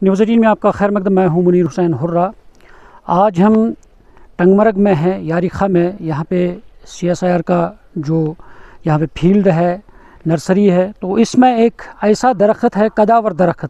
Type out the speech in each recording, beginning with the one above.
News 18 में आपका खैर मकदम। मैं हूं मुनीर हुसैन हुर्रा। आज हम टंगमर्ग में हैं, यारिखा में। यहाँ पे CSIR का जो यहाँ पे फील्ड है, नर्सरी है, तो इसमें एक ऐसा दरख्त है, कदावर दरख्त,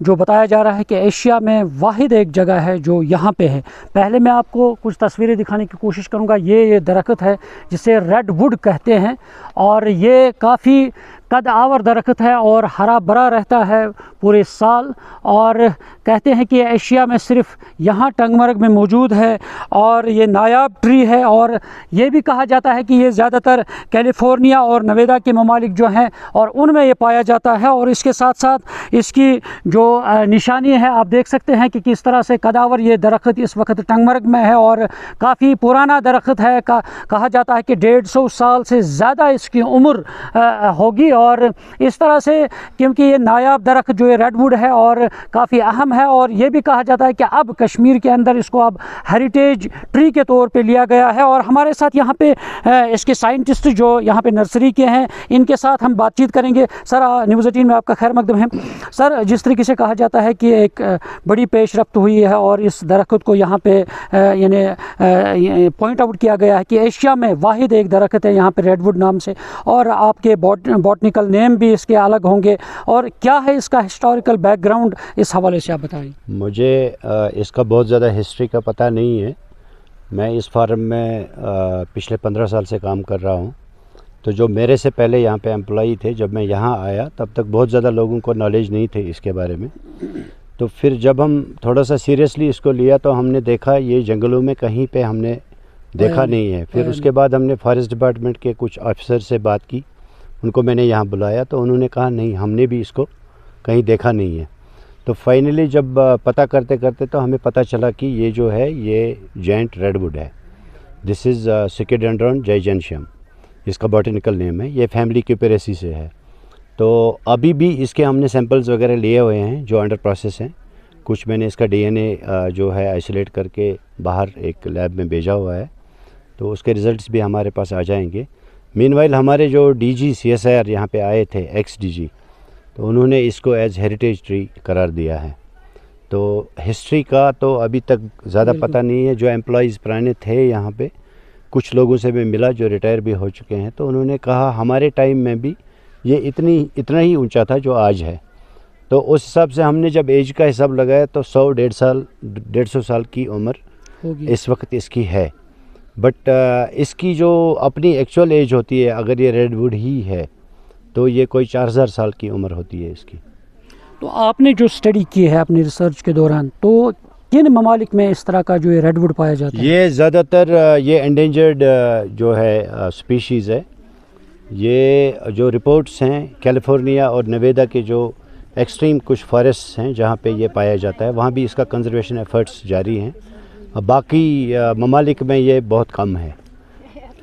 जो बताया जा रहा है कि एशिया में वाहिद एक जगह है जो यहाँ पे है। पहले मैं आपको कुछ तस्वीरें दिखाने की कोशिश करूँगा। ये दरख्त है जिसे रेड वुड कहते हैं, और ये काफ़ी कदावर दरख्त है और हरा भरा रहता है पूरे साल। और कहते हैं कि एशिया में सिर्फ यहाँ टंगमर्ग में मौजूद है, और ये नायाब ट्री है। और ये भी कहा जाता है कि ये ज़्यादातर कैलिफोर्निया और नवेदा के ममालिक जो हैं और उनमें ये पाया जाता है। और इसके साथ साथ इसकी जो निशानी है, आप देख सकते हैं कि किस तरह से कदावर ये दरख्त इस वक्त टंगमर्ग में है, और काफ़ी पुराना दरख्त है। कहा जाता है कि 150 साल से ज़्यादा इसकी उम्र होगी। और इस तरह से, क्योंकि ये नायाब दरख्त जो ये रेडवुड है और काफ़ी अहम है, और ये भी कहा जाता है कि अब कश्मीर के अंदर इसको अब हेरिटेज ट्री के तौर पे लिया गया है। और हमारे साथ यहाँ पे इसके साइंटिस्ट जो यहाँ पे नर्सरी के हैं, इनके साथ हम बातचीत करेंगे। सर, न्यूज़ 18 में आपका खैर मकदम है। सर, जिस तरीके से कहा जाता है कि एक बड़ी पेशरफ्त हुई है और इस दरख्त को यहाँ पे यानी पॉइंट आउट किया गया है कि एशिया में वाहिद एक दरख्त है यहाँ पे रेडवुड नाम से, और आपके बॉटनिकल नेम भी इसके अलग होंगे। और क्या है इसका हिस्टोरिकल बैकग्राउंड, इस हवाले से आप बताइए। मुझे इसका बहुत ज़्यादा हिस्ट्री का पता नहीं है। मैं इस फार्म में पिछले 15 साल से काम कर रहा हूँ। तो जो मेरे से पहले यहाँ पे एम्प्लॉई थे, जब मैं यहाँ आया तब तक बहुत ज़्यादा लोगों को नॉलेज नहीं थे इसके बारे में। तो फिर जब हम थोड़ा सा सीरियसली इसको लिया तो हमने देखा ये जंगलों में कहीं पे हमने देखा नहीं है। फिर उसके बाद हमने फॉरेस्ट डिपार्टमेंट के कुछ ऑफिसर से बात की, उनको मैंने यहाँ बुलाया तो उन्होंने कहा नहीं, हमने भी इसको कहीं देखा नहीं है। तो फाइनली जब पता करते करते तो हमें पता चला कि ये जो है ये जायंट रेडवुड है। दिस इज़ सिकेडेंड्रॉन जाइजेंशियम, इसका बॉटनिकल नेम है। ये फैमिली क्यूपेरेसी से है। तो अभी भी इसके हमने सैंपल्स वगैरह लिए हुए हैं जो अंडर प्रोसेस हैं। कुछ मैंने इसका DNA जो है आइसोलेट करके बाहर एक लैब में भेजा हुआ है, तो उसके रिज़ल्ट्स भी हमारे पास आ जाएंगे। मीनवाइल हमारे जो DG CSIR यहाँ पे आए थे, ex-DG, तो उन्होंने इसको एज हेरिटेज ट्री करार दिया है। तो हिस्ट्री का तो अभी तक ज़्यादा पता नहीं है। जो एम्प्लॉइज़ पुराने थे यहाँ पे, कुछ लोगों से भी मिला जो रिटायर भी हो चुके हैं, तो उन्होंने कहा हमारे टाइम में भी ये इतना ही ऊंचा था जो आज है। तो उस हिसाब से हमने जब एज का हिसाब लगाया तो 100-150 साल की उम्र इस वक्त इसकी है। बट इसकी जो अपनी एक्चुअल एज होती है, अगर ये रेडवुड ही है तो ये कोई 4000 साल की उम्र होती है इसकी। तो आपने जो स्टडी की है अपनी रिसर्च के दौरान, तो किन ममालिक में इस तरह का जो ये रेडवुड पाया जाता है? ये ज़्यादातर ये एंडेंजर्ड जो है स्पीशीज़ है। ये जो रिपोर्ट्स हैं कैलिफोर्निया और नवेदा के जो एक्सट्रीम कुछ फॉरेस्ट हैं जहाँ पे ये पाया जाता है, वहाँ भी इसका कंजर्वेशन एफर्ट्स जारी हैं। बाकी ममालिक में ये बहुत कम है।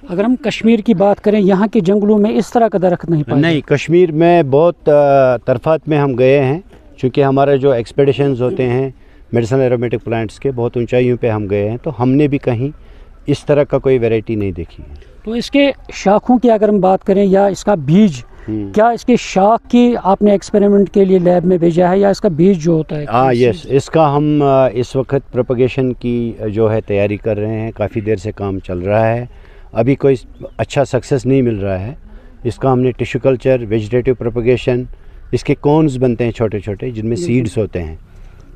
अगर हम कश्मीर की बात करें, यहाँ के जंगलों में इस तरह का दरख्त नहीं पाया? नहीं, कश्मीर में बहुत तरफात में हम गए हैं, क्योंकि हमारा जो एक्सपेडिशंस होते हैं मेडिसिनल एरोमेटिक प्लांट्स के, बहुत ऊंचाइयों पे हम गए हैं, तो हमने भी कहीं इस तरह का कोई वैरायटी नहीं देखी है। तो इसके शाखों की अगर हम बात करें या इसका बीज, क्या इसके शाख की आपने एक्सपेरिमेंट के लिए लैब में भेजा है, या इसका बीज जो होता है? हाँ, यस, इसका हम इस वक्त प्रोपगेशन की जो है तैयारी कर रहे हैं। काफ़ी देर से काम चल रहा है, अभी कोई अच्छा सक्सेस नहीं मिल रहा है। इसका हमने टिश्यू कल्चर, वेजिटेटिव प्रोपगेशन, इसके कोन्स बनते हैं छोटे छोटे जिनमें सीड्स होते हैं,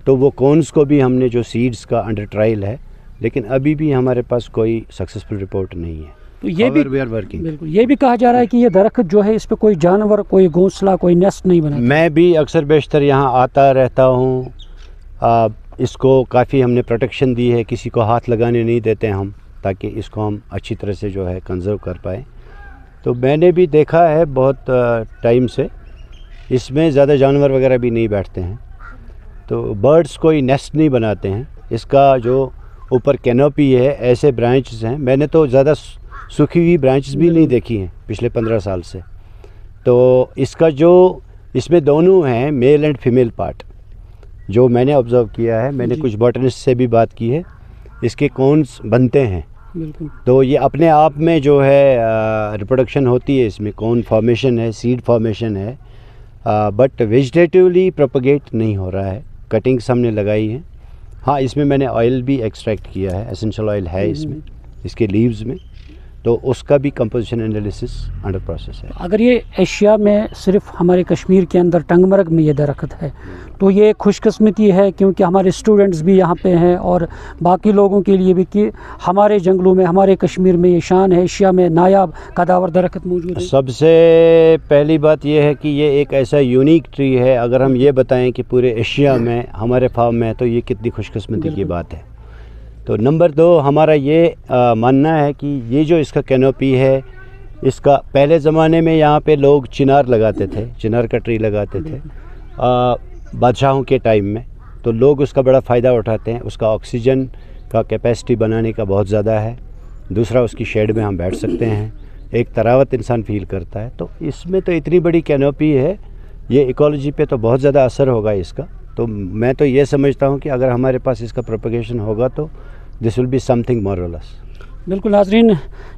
तो वो कोन्स को भी हमने जो सीड्स का अंडर ट्रायल है, लेकिन अभी भी हमारे पास कोई सक्सेसफुल रिपोर्ट नहीं है। तो ये भी वी आर वर्किंग। बिल्कुल, ये भी कहा जा रहा है कि ये दरख्त जो है, इस पे कोई जानवर, कोई घोंसला, कोई नेस्ट नहीं बना। मैं भी अक्सर बेशतर यहाँ आता रहता हूँ। इसको काफ़ी हमने प्रोटेक्शन दी है, किसी को हाथ लगाने नहीं देते हम, ताकि इसको हम अच्छी तरह से जो है कंजर्व कर पाएँ। तो मैंने भी देखा है बहुत टाइम से, इसमें ज़्यादा जानवर वगैरह भी नहीं बैठते हैं, तो बर्ड्स कोई नेस्ट नहीं बनाते हैं। इसका जो ऊपर कैनोपी है, ऐसे ब्रांचेस हैं, मैंने तो ज़्यादा सूखी हुई ब्रांचेस भी नहीं देखी हैं पिछले 15 साल से। तो इसका जो इसमें दोनों हैं, मेल एंड फीमेल पार्ट, जो मैंने ऑब्ज़र्व किया है, मैंने कुछ बॉटनिस्ट से भी बात की है, इसके कोन्स बनते हैं। तो ये अपने आप में जो है रिप्रोडक्शन होती है, इसमें कोन फॉर्मेशन है, सीड फॉर्मेशन है, बट वेजिटेटिवली प्रोपगेट नहीं हो रहा है। कटिंग्स हमने लगाई हैं। हाँ, इसमें मैंने ऑयल भी एक्सट्रैक्ट किया है, एसेंशियल ऑयल है इसमें, इसके लीव्स में, तो उसका भी कंपोजिशन एनालिसिस अंडर प्रोसेस है। अगर ये एशिया में सिर्फ हमारे कश्मीर के अंदर टंगमर्ग में ये दरख्त है तो ये खुशकिस्मती है, क्योंकि हमारे स्टूडेंट्स भी यहाँ पे हैं और बाकी लोगों के लिए भी कि हमारे जंगलों में, हमारे कश्मीर में ये शान है, एशिया में नायाब कदावर दरख्त मौजूद है। सबसे पहली बात ये है कि ये एक ऐसा यूनिक ट्री है, अगर हम ये बताएं कि पूरे एशिया में हमारे फार्म में है तो ये कितनी खुशकिस्मती की बात है। तो नंबर 2, हमारा ये मानना है कि ये जो इसका कैनोपी है, इसका पहले ज़माने में यहाँ पे लोग चिनार लगाते थे, चिनार का ट्री लगाते थे बादशाहों के टाइम में, तो लोग उसका बड़ा फ़ायदा उठाते हैं। उसका ऑक्सीजन का कैपेसिटी बनाने का बहुत ज़्यादा है। दूसरा, उसकी शेड में हम बैठ सकते हैं, एक तरावत इंसान फील करता है। तो इसमें तो इतनी बड़ी कैनोपी है, ये इकोलॉजी पे तो बहुत ज़्यादा असर होगा इसका। तो मैं तो ये समझता हूँ कि अगर हमारे पास इसका प्रोपगेशन होगा तो दिस विल बी समथिंग मॉरलेस। बिल्कुल नाज़रीन,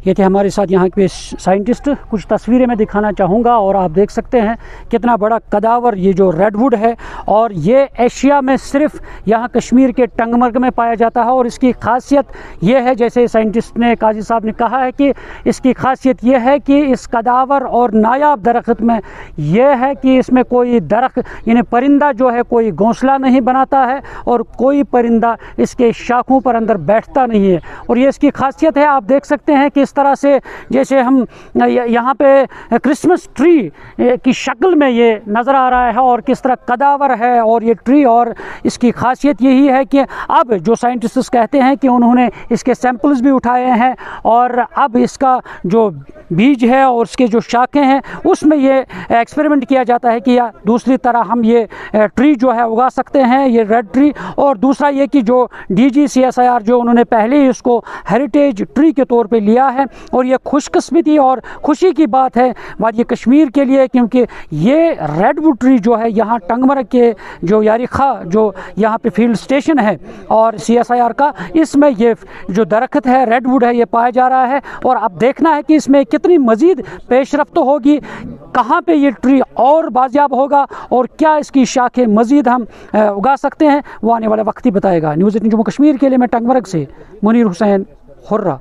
ये थे हमारे साथ यहाँ के साइंटिस्ट। कुछ तस्वीरें मैं दिखाना चाहूँगा और आप देख सकते हैं कितना बड़ा कदावर ये जो रेडवुड है, और ये एशिया में सिर्फ यहाँ कश्मीर के टंगमर्ग में पाया जाता है। और इसकी खासियत ये है, जैसे साइंटिस्ट ने, काजी साहब ने कहा है कि इसकी खासियत ये है कि इस कदावर और नायाब दरख्त में यह है कि इसमें कोई दरख्त यानी परिंदा जो है कोई घोंसला नहीं बनाता है और कोई परिंदा इसके शाखों पर अंदर बैठता नहीं है। और ये इसकी खासियत है। आप देख सकते हैं कि इस तरह से जैसे हम यहाँ पे क्रिसमस ट्री की शक्ल में ये नज़र आ रहा है और किस तरह कदावर है और ये ट्री। और इसकी खासियत यही है कि अब जो साइंटिस्ट्स कहते हैं कि उन्होंने इसके सैंपल्स भी उठाए हैं और अब इसका जो बीज है और उसके जो शाखें हैं उसमें ये एक्सपेरिमेंट किया जाता है कि या दूसरी तरह हम ये ट्री जो है उगा सकते हैं, ये रेड ट्री। और दूसरा ये कि जो DGCSIR जो उन्होंने पहले ही उसको हेरिटेज ट्री के तौर पे लिया है, और ये खुशकिस्मती और खुशी की बात है वादी कश्मीर के लिए, क्योंकि ये रेडवुड ट्री जो है यहाँ टंगमर्ग के जो यारिखा जो यहाँ पे फील्ड स्टेशन है और CSIR का, इसमें ये जो दरख्त है रेडवुड है ये पाया जा रहा है। और अब देखना है कि इसमें कितनी मज़ीद पेशरफ्त होगी, कहाँ पे ये ट्री और बाजियाब होगा और क्या इसकी शाखें मज़ीद हम उगा सकते हैं, वो आने वाला वक्त ही बताएगा। न्यूज़ 18 जम्मू कश्मीर के लिए मैं टंगमर्ग से मुनीर हुसैन हुर्रा।